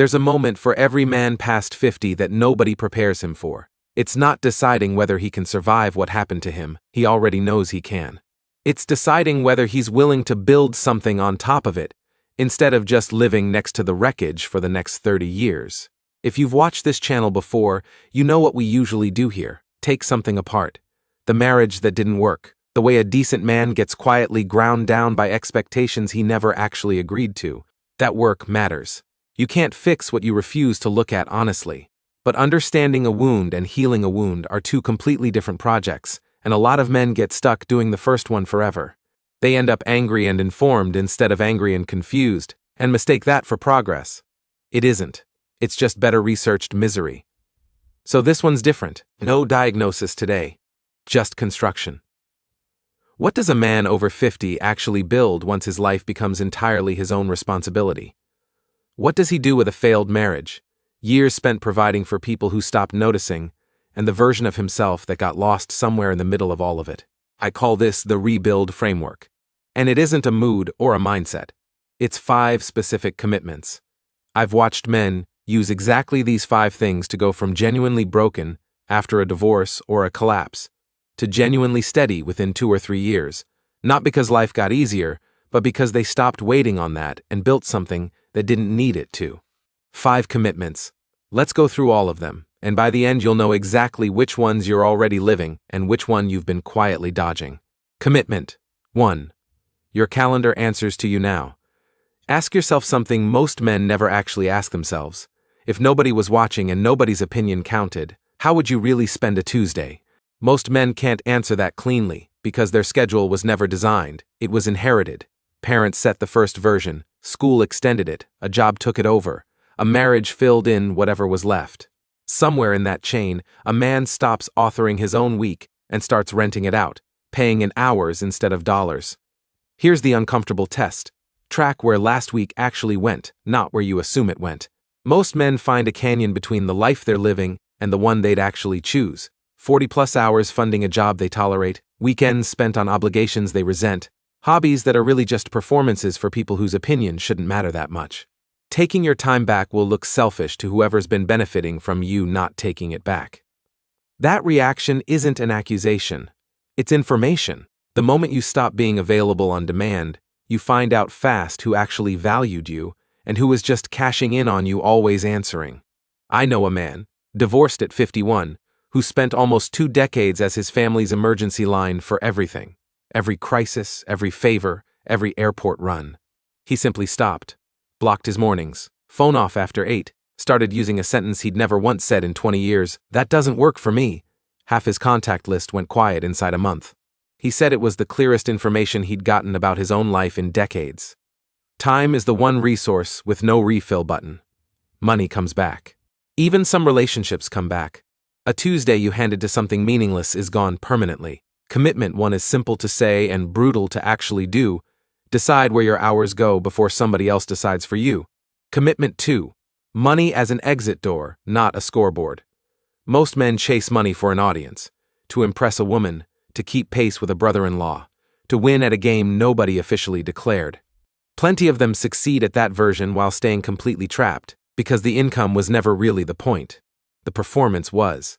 There's a moment for every man past 50 that nobody prepares him for. It's not deciding whether he can survive what happened to him, he already knows he can. It's deciding whether he's willing to build something on top of it, instead of just living next to the wreckage for the next 30 years. If you've watched this channel before, you know what we usually do here. Take something apart. The marriage that didn't work. The way a decent man gets quietly ground down by expectations he never actually agreed to. That work matters. You can't fix what you refuse to look at honestly. But understanding a wound and healing a wound are two completely different projects, and a lot of men get stuck doing the first one forever. They end up angry and informed instead of angry and confused, and mistake that for progress. It isn't. It's just better researched misery. So this one's different. No diagnosis today. Just construction. What does a man over 50 actually build once his life becomes entirely his own responsibility? What does he do with a failed marriage? Years spent providing for people who stopped noticing, and the version of himself that got lost somewhere in the middle of all of it. I call this the rebuild framework. And it isn't a mood or a mindset. It's 5 specific commitments. I've watched men use exactly these 5 things to go from genuinely broken after a divorce or a collapse to genuinely steady within 2 or 3 years, not because life got easier, but because they stopped waiting on that and built something that didn't need it to. 5 commitments. Let's go through all of them, and by the end you'll know exactly which ones you're already living and which one you've been quietly dodging. Commitment 1. Your calendar answers to you now. Ask yourself something most men never actually ask themselves. If nobody was watching and nobody's opinion counted, how would you really spend a Tuesday? Most men can't answer that cleanly, because their schedule was never designed, it was inherited. Parents set the first version, school extended it, a job took it over, a marriage filled in whatever was left. Somewhere in that chain, a man stops authoring his own week and starts renting it out, paying in hours instead of dollars. Here's the uncomfortable test. Track where last week actually went, not where you assume it went. Most men find a canyon between the life they're living and the one they'd actually choose. 40+ hours funding a job they tolerate, weekends spent on obligations they resent, hobbies that are really just performances for people whose opinion shouldn't matter that much. Taking your time back will look selfish to whoever's been benefiting from you not taking it back. That reaction isn't an accusation. It's information. The moment you stop being available on demand, you find out fast who actually valued you and who was just cashing in on you always answering. I know a man, divorced at 51, who spent almost 2 decades as his family's emergency line for everything. Every crisis, every favor, every airport run. He simply stopped, blocked his mornings, phone off after 8, started using a sentence he'd never once said in 20 years, "That doesn't work for me." Half his contact list went quiet inside a month. He said it was the clearest information he'd gotten about his own life in decades. Time is the one resource with no refill button. Money comes back. Even some relationships come back. A Tuesday you handed to something meaningless is gone permanently. Commitment 1 is simple to say and brutal to actually do. Decide where your hours go before somebody else decides for you. Commitment 2. Money as an exit door, not a scoreboard. Most men chase money for an audience. To impress a woman, to keep pace with a brother-in-law, to win at a game nobody officially declared. Plenty of them succeed at that version while staying completely trapped, because the income was never really the point. The performance was.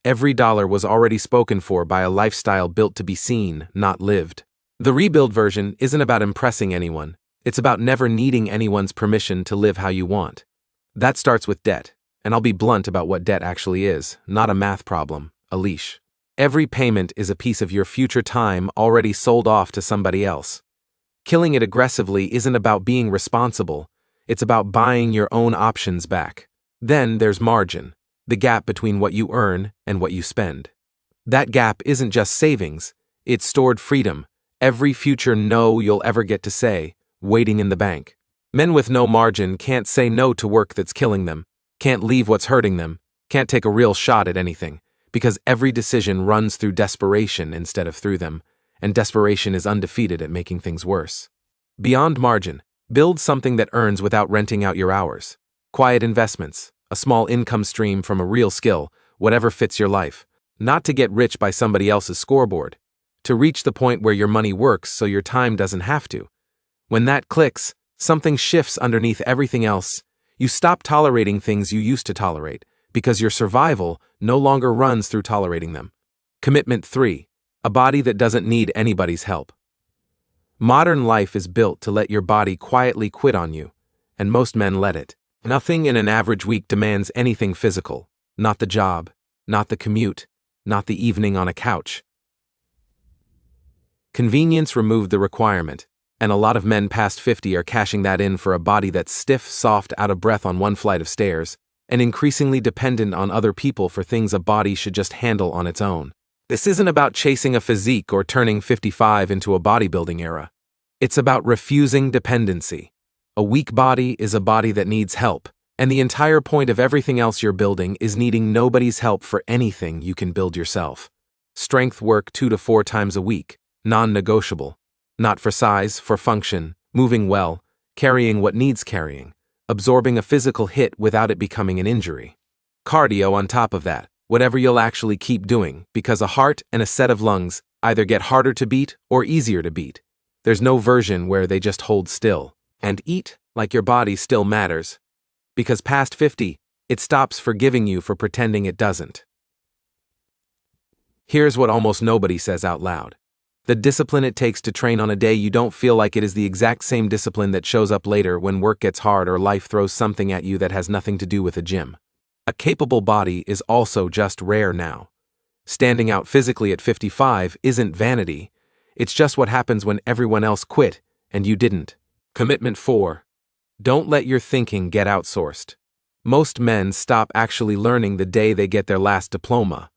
Every dollar was already spoken for by a lifestyle built to be seen, not lived. The rebuild version isn't about impressing anyone. It's about never needing anyone's permission to live how you want. That starts with debt, and I'll be blunt about what debt actually is, not a math problem, a leash. Every payment is a piece of your future time already sold off to somebody else. Killing it aggressively isn't about being responsible, it's about buying your own options back. Then there's margin. The gap between what you earn and what you spend. That gap isn't just savings, it's stored freedom, every future no you'll ever get to say, waiting in the bank. Men with no margin can't say no to work that's killing them, can't leave what's hurting them, can't take a real shot at anything, because every decision runs through desperation instead of through them, and desperation is undefeated at making things worse. Beyond margin, build something that earns without renting out your hours. Quiet investments. A small income stream from a real skill, whatever fits your life. Not to get rich by somebody else's scoreboard. To reach the point where your money works so your time doesn't have to. When that clicks, something shifts underneath everything else. You stop tolerating things you used to tolerate, because your survival no longer runs through tolerating them. Commitment 3. A body that doesn't need anybody's help. Modern life is built to let your body quietly quit on you, and most men let it. Nothing in an average week demands anything physical. Not the job, not the commute, not the evening on a couch. Convenience removed the requirement, and a lot of men past 50 are cashing that in for a body that's stiff, soft, out of breath on one flight of stairs, and increasingly dependent on other people for things a body should just handle on its own. This isn't about chasing a physique or turning 55 into a bodybuilding era. It's about refusing dependency. A weak body is a body that needs help, and the entire point of everything else you're building is needing nobody's help for anything you can build yourself. Strength work 2 to 4 times a week, non-negotiable. Not for size, for function, moving well, carrying what needs carrying, absorbing a physical hit without it becoming an injury. Cardio on top of that, whatever you'll actually keep doing, because a heart and a set of lungs either get harder to beat or easier to beat. There's no version where they just hold still. And eat like your body still matters. Because past 50, it stops forgiving you for pretending it doesn't. Here's what almost nobody says out loud. The discipline it takes to train on a day you don't feel like it is the exact same discipline that shows up later when work gets hard or life throws something at you that has nothing to do with a gym. A capable body is also just rare now. Standing out physically at 55 isn't vanity. It's just what happens when everyone else quit and you didn't. Commitment 4. Don't let your thinking get outsourced. Most men stop actually learning the day they get their last diploma.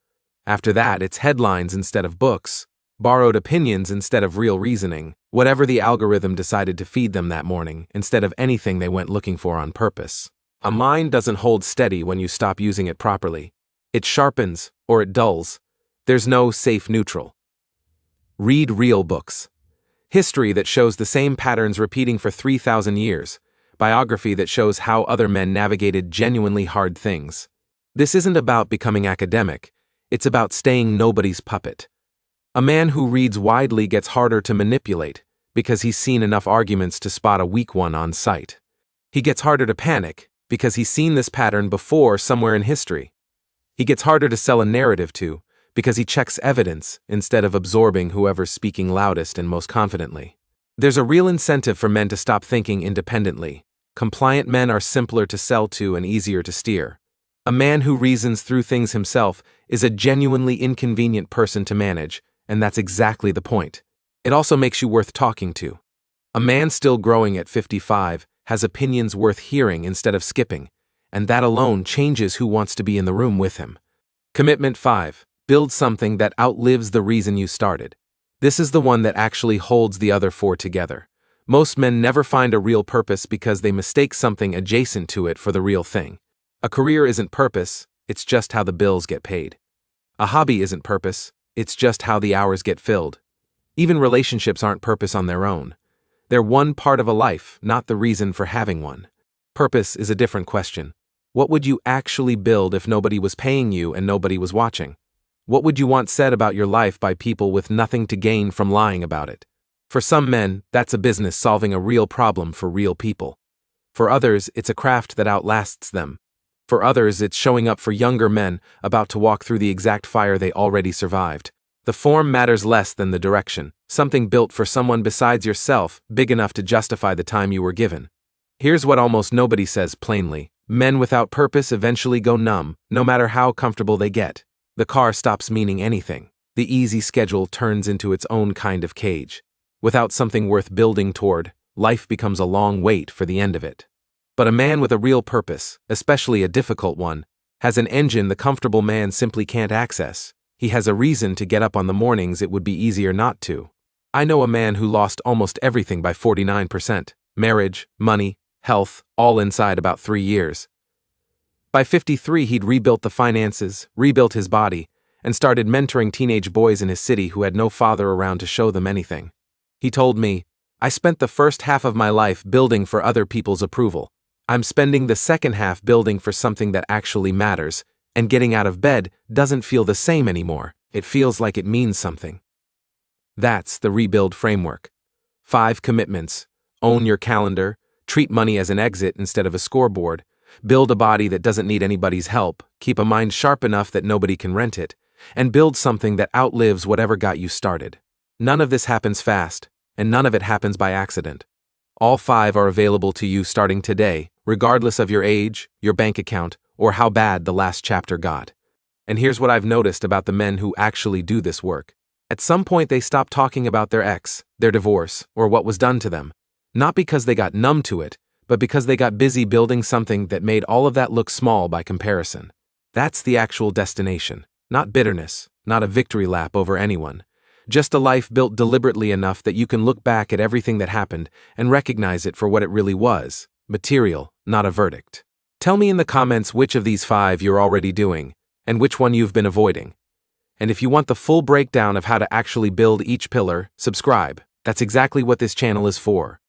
After that, it's headlines instead of books, borrowed opinions instead of real reasoning, whatever the algorithm decided to feed them that morning, instead of anything they went looking for on purpose. A mind doesn't hold steady when you stop using it properly. It sharpens, or it dulls. There's no safe neutral. Read real books. History that shows the same patterns repeating for 3,000 years. Biography that shows how other men navigated genuinely hard things. This isn't about becoming academic. It's about staying nobody's puppet. A man who reads widely gets harder to manipulate because he's seen enough arguments to spot a weak one on sight. He gets harder to panic because he's seen this pattern before somewhere in history. He gets harder to sell a narrative to because he checks evidence instead of absorbing whoever's speaking loudest and most confidently. There's a real incentive for men to stop thinking independently. Compliant men are simpler to sell to and easier to steer. A man who reasons through things himself is a genuinely inconvenient person to manage, and that's exactly the point. It also makes you worth talking to. A man still growing at 55 has opinions worth hearing instead of skipping, and that alone changes who wants to be in the room with him. Commitment 5. Build something that outlives the reason you started. This is the one that actually holds the other 4 together. Most men never find a real purpose because they mistake something adjacent to it for the real thing. A career isn't purpose, it's just how the bills get paid. A hobby isn't purpose, it's just how the hours get filled. Even relationships aren't purpose on their own. They're one part of a life, not the reason for having one. Purpose is a different question. What would you actually build if nobody was paying you and nobody was watching? What would you want said about your life by people with nothing to gain from lying about it? For some men, that's a business solving a real problem for real people. For others, it's a craft that outlasts them. For others, it's showing up for younger men about to walk through the exact fire they already survived. The form matters less than the direction, something built for someone besides yourself, big enough to justify the time you were given. Here's what almost nobody says plainly. Men without purpose eventually go numb, no matter how comfortable they get. The car stops meaning anything. The easy schedule turns into its own kind of cage. Without something worth building toward, life becomes a long wait for the end of it. But a man with a real purpose, especially a difficult one, has an engine the comfortable man simply can't access. He has a reason to get up on the mornings it would be easier not to. I know a man who lost almost everything by 49%. Marriage, money, health, all inside about 3 years. By 53, he'd rebuilt the finances, rebuilt his body, and started mentoring teenage boys in his city who had no father around to show them anything. He told me, "I spent the first half of my life building for other people's approval. I'm spending the second half building for something that actually matters, and getting out of bed doesn't feel the same anymore. It feels like it means something." That's the rebuild framework. 5 commitments. Own your calendar, treat money as an exit instead of a scoreboard, build a body that doesn't need anybody's help, keep a mind sharp enough that nobody can rent it, and build something that outlives whatever got you started. None of this happens fast, and none of it happens by accident. All 5 are available to you starting today, regardless of your age, your bank account, or how bad the last chapter got. And here's what I've noticed about the men who actually do this work. At some point they stop talking about their ex, their divorce, or what was done to them. Not because they got numb to it, but because they got busy building something that made all of that look small by comparison. That's the actual destination. Not bitterness, not a victory lap over anyone. Just a life built deliberately enough that you can look back at everything that happened and recognize it for what it really was, material, not a verdict. Tell me in the comments which of these 5 you're already doing, and which one you've been avoiding. And if you want the full breakdown of how to actually build each pillar, subscribe. That's exactly what this channel is for.